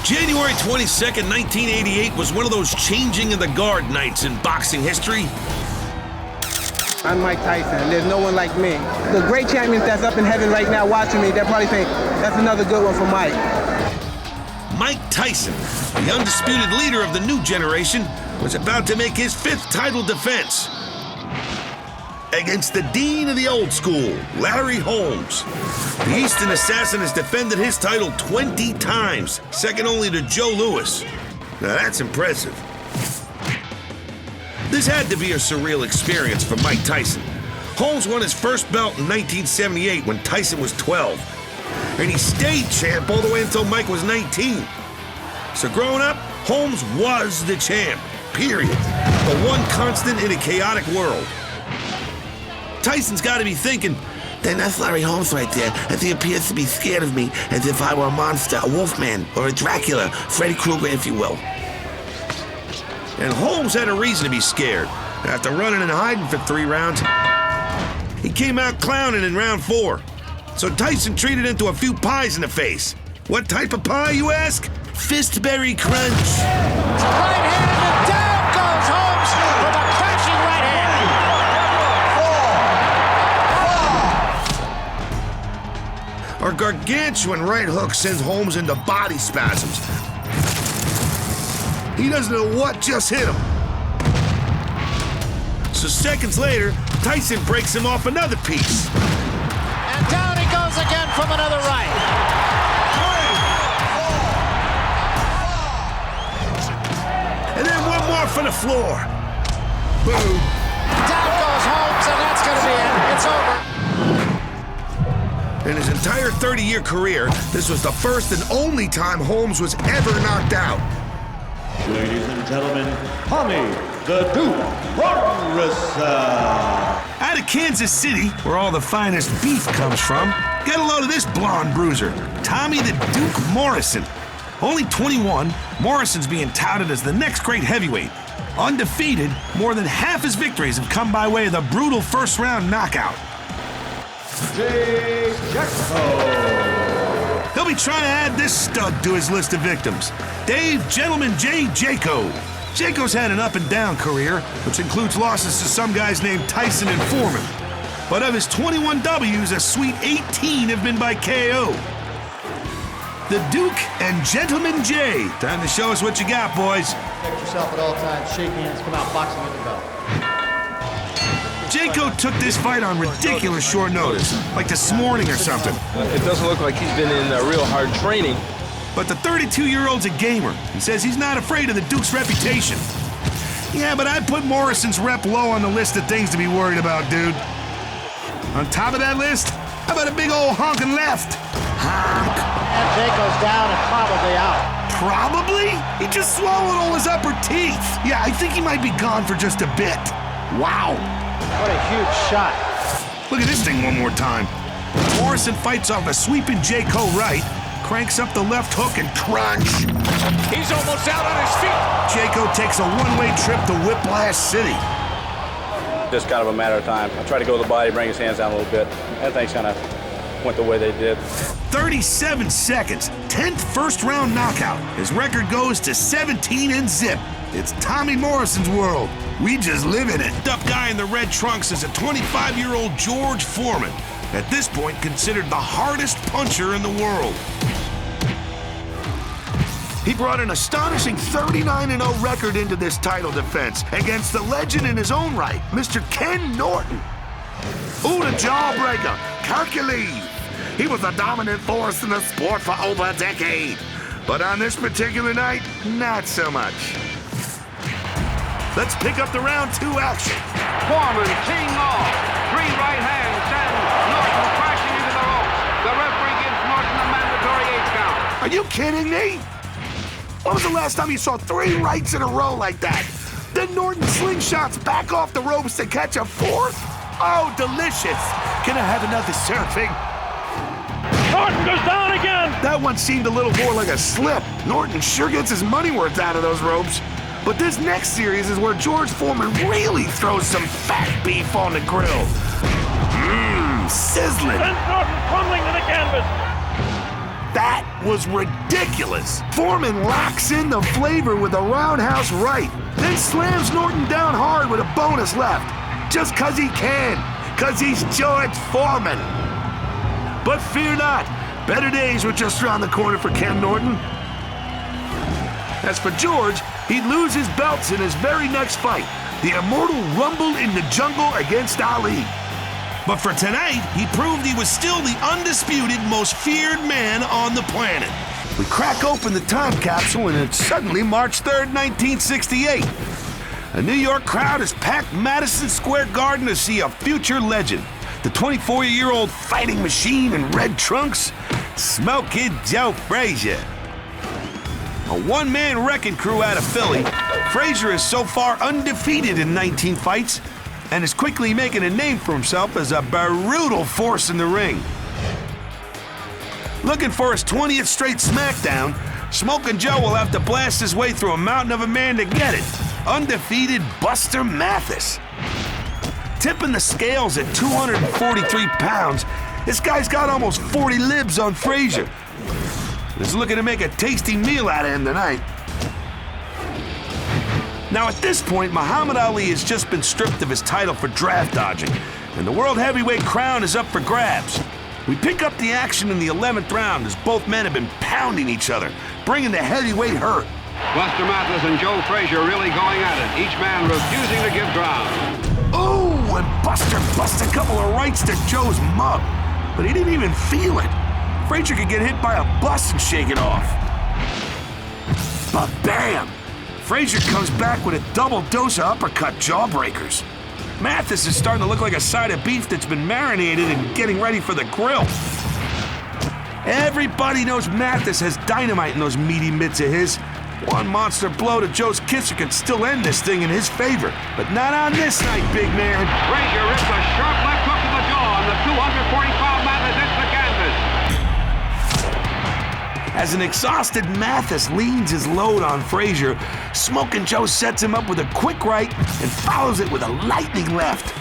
January 22nd, 1988 was one of those changing of the guard nights in boxing history. I'm Mike Tyson, and there's no one like me. The great champions that's up in heaven right now watching me, they're probably saying, that's another good one for Mike. Mike Tyson, the undisputed leader of the new generation, was about to make his 5th title defense against the dean of the old school, Larry Holmes. The Easton Assassin has defended his title 20 times, second only to Joe Louis. Now that's impressive. This had to be a surreal experience for Mike Tyson. Holmes won his first belt in 1978 when Tyson was 12. And he stayed champ all the way until Mike was 19. So growing up, Holmes was the champ, period. The one constant in a chaotic world. Tyson's got to be thinking, then that's Larry Holmes right there, as he appears to be scared of me, as if I were a monster, a wolfman, or a Dracula, Freddy Krueger, if you will. And Holmes had a reason to be scared. After running and hiding for 3 rounds, he came out clowning in round 4. So Tyson treated into a few pies in the face. What type of pie, you ask? Fistberry crunch. Right hand, and down goes Holmes with a crashing right hand. Our gargantuan right hook sends Holmes into body spasms. He doesn't know what just hit him. So seconds later, Tyson breaks him off another piece. And down he goes again from another right. And then one more for the floor. Boom. Down goes Holmes, and that's going to be it. It's over. In his entire 30-year career, this was the first and only time Holmes was ever knocked out. Ladies and gentlemen, Tommy the Duke Morrison. Out of Kansas City, where all the finest beef comes from, get a load of this blonde bruiser, Tommy the Duke Morrison. Only 21, Morrison's being touted as the next great heavyweight. Undefeated, more than half his victories have come by way of the brutal first-round knockout. Jay Jacko. He'll be trying to add this stud to his list of victims, Dave Gentleman J. Jayco. Jayco's had an up-and-down career, which includes losses to some guys named Tyson and Foreman. But of his 21 W's, a sweet 18 have been by KO. The Duke and Gentleman J. Time to show us what you got, boys. Protect yourself at all times, shake hands, come out boxing with the belt. Jayco took this fight on ridiculous short notice, like this morning or something. It doesn't look like he's been in real hard training. But the 32-year-old's a gamer. He says he's not afraid of the Duke's reputation. Yeah, but I'd put Morrison's rep low on the list of things to be worried about, dude. On top of that list, how about a big old honking left? Honk. And Jayco's down and probably out. Probably? He just swallowed all his upper teeth. Yeah, I think he might be gone for just a bit. Wow. What a huge shot. Look at this thing one more time. Morrison fights off a sweeping Jayco right, cranks up the left hook and crunch. He's almost out on his feet. Jayco takes a one-way trip to Whiplash City. Just kind of a matter of time. I tried to go to the body, bring his hands down a little bit, and things kind of went the way they did. 37 seconds, 10th first-round knockout. His record goes to 17 and zip. It's Tommy Morrison's world. We just live in it. The guy in the red trunks is a 25-year-old George Foreman. At this point, considered the hardest puncher in the world. He brought an astonishing 39-0 record into this title defense against the legend in his own right, Mr. Ken Norton. Ooh, the jawbreaker, Hercules. He was a dominant force in the sport for over a decade. But on this particular night, not so much. Let's pick up the round 2 action. Foreman teeing off. 3 right hands, then Norton crashing into the ropes. The referee gives Norton a mandatory 8 count. Are you kidding me? When was the last time you saw 3 rights in a row like that? Then Norton slingshots back off the ropes to catch a 4th? Oh, delicious. Can I have another serving? Norton goes down again. That one seemed a little more like a slip. Norton sure gets his money worth out of those ropes. But this next series is where George Foreman really throws some fat beef on the grill. Mmm, sizzling. Sends Norton crumbling to the canvas. That was ridiculous. Foreman locks in the flavor with a roundhouse right, then slams Norton down hard with a bonus left. Just 'cause he can, 'cause he's George Foreman. But fear not, better days were just around the corner for Ken Norton. As for George, he'd lose his belts in his very next fight, the immortal Rumble in the Jungle against Ali. But for tonight, he proved he was still the undisputed most feared man on the planet. We crack open the time capsule and it's suddenly March 3rd, 1968. A New York crowd has packed Madison Square Garden to see a future legend. The 24-year-old fighting machine in red trunks, Smokin' Joe Frazier. A one-man wrecking crew out of Philly, Frazier is so far undefeated in 19 fights and is quickly making a name for himself as a brutal force in the ring. Looking for his 20th straight SmackDown, Smokin' Joe will have to blast his way through a mountain of a man to get it. Undefeated Buster Mathis. Tipping the scales at 243 pounds, this guy's got almost 40 libs on Frazier. He's looking to make a tasty meal out of him tonight. Now at this point, Muhammad Ali has just been stripped of his title for draft dodging, and the World Heavyweight crown is up for grabs. We pick up the action in the 11th round as both men have been pounding each other, bringing the heavyweight hurt. Buster Mathis and Joe Frazier really going at it, each man refusing to give ground. Ooh, and Buster busts a couple of rights to Joe's mug, but he didn't even feel it. Frazier could get hit by a bus and shake it off. But bam! Frazier comes back with a double dose of uppercut jawbreakers. Mathis is starting to look like a side of beef that's been marinated and getting ready for the grill. Everybody knows Mathis has dynamite in those meaty mitts of his. One monster blow to Joe's kisser could still end this thing in his favor, but not on this night, big man. Frazier rips a sharp left hook to the jaw, and the 240-pound Mathis hits the canvas. As an exhausted Mathis leans his load on Frazier, Smokin' Joe sets him up with a quick right and follows it with a lightning left.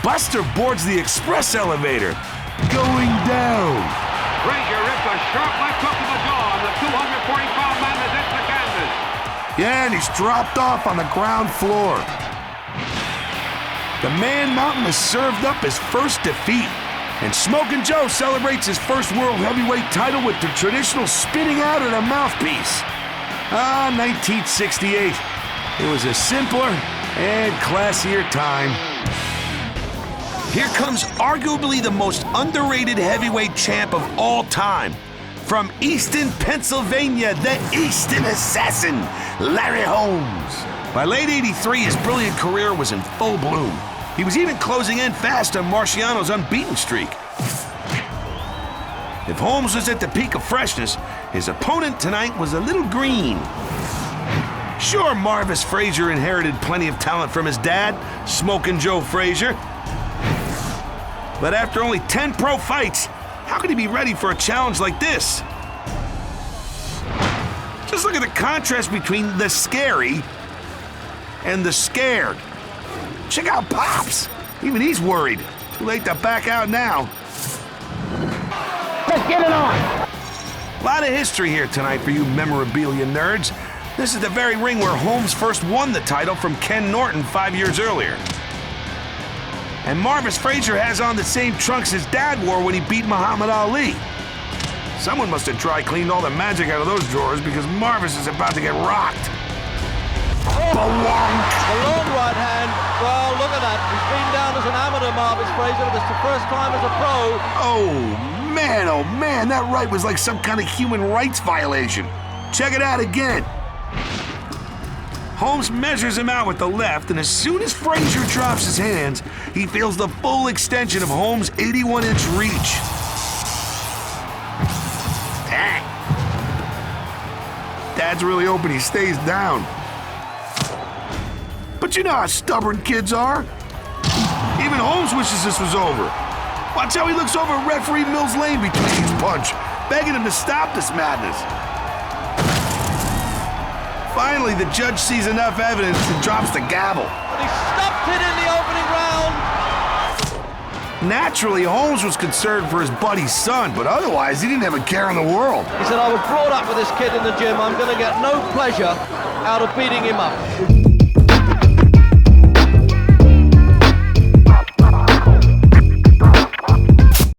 Buster boards the express elevator, going down. Frazier rips a sharp left hook to the jaw, and the 240-pound Mathis hits the canvas. Yeah, and he's dropped off on the ground floor. The Man Mountain has served up his first defeat. And Smokin' Joe celebrates his first World Heavyweight title with the traditional spitting out of the mouthpiece. 1968. It was a simpler and classier time. Here comes arguably the most underrated heavyweight champ of all time. From Easton, Pennsylvania, the Easton Assassin, Larry Holmes. By late '83, his brilliant career was in full bloom. He was even closing in fast on Marciano's unbeaten streak. If Holmes was at the peak of freshness, his opponent tonight was a little green. Sure, Marvis Frazier inherited plenty of talent from his dad, Smokin' Joe Frazier. But after only 10 pro fights, how could he be ready for a challenge like this? Just look at the contrast between the scary and the scared. Check out Pops. Even he's worried. Too late to back out now. Let's get it on. A lot of history here tonight for you memorabilia nerds. This is the very ring where Holmes first won the title from Ken Norton 5 years earlier. And Marvis Frazier has on the same trunks his dad wore when he beat Muhammad Ali. Someone must have dry cleaned all the magic out of those drawers because Marvis is about to get rocked. The long right hand. Well, look at that. He's been down as an amateur, Marvis Frazier, but it's the first time as a pro. Oh man, that right was like some kind of human rights violation. Check it out again. Holmes measures him out with the left, and as soon as Frazier drops his hands, he feels the full extension of Holmes' 81-inch reach. Dang. Dad's really hoping he stays down. But you know how stubborn kids are. Even Holmes wishes this was over. Watch how he looks over at referee Mills Lane between each punch, begging him to stop this madness. Finally, the judge sees enough evidence and drops the gavel. And he stopped it in the opening round. Naturally, Holmes was concerned for his buddy's son, but otherwise, he didn't have a care in the world. He said, I was brought up with this kid in the gym. I'm going to get no pleasure out of beating him up.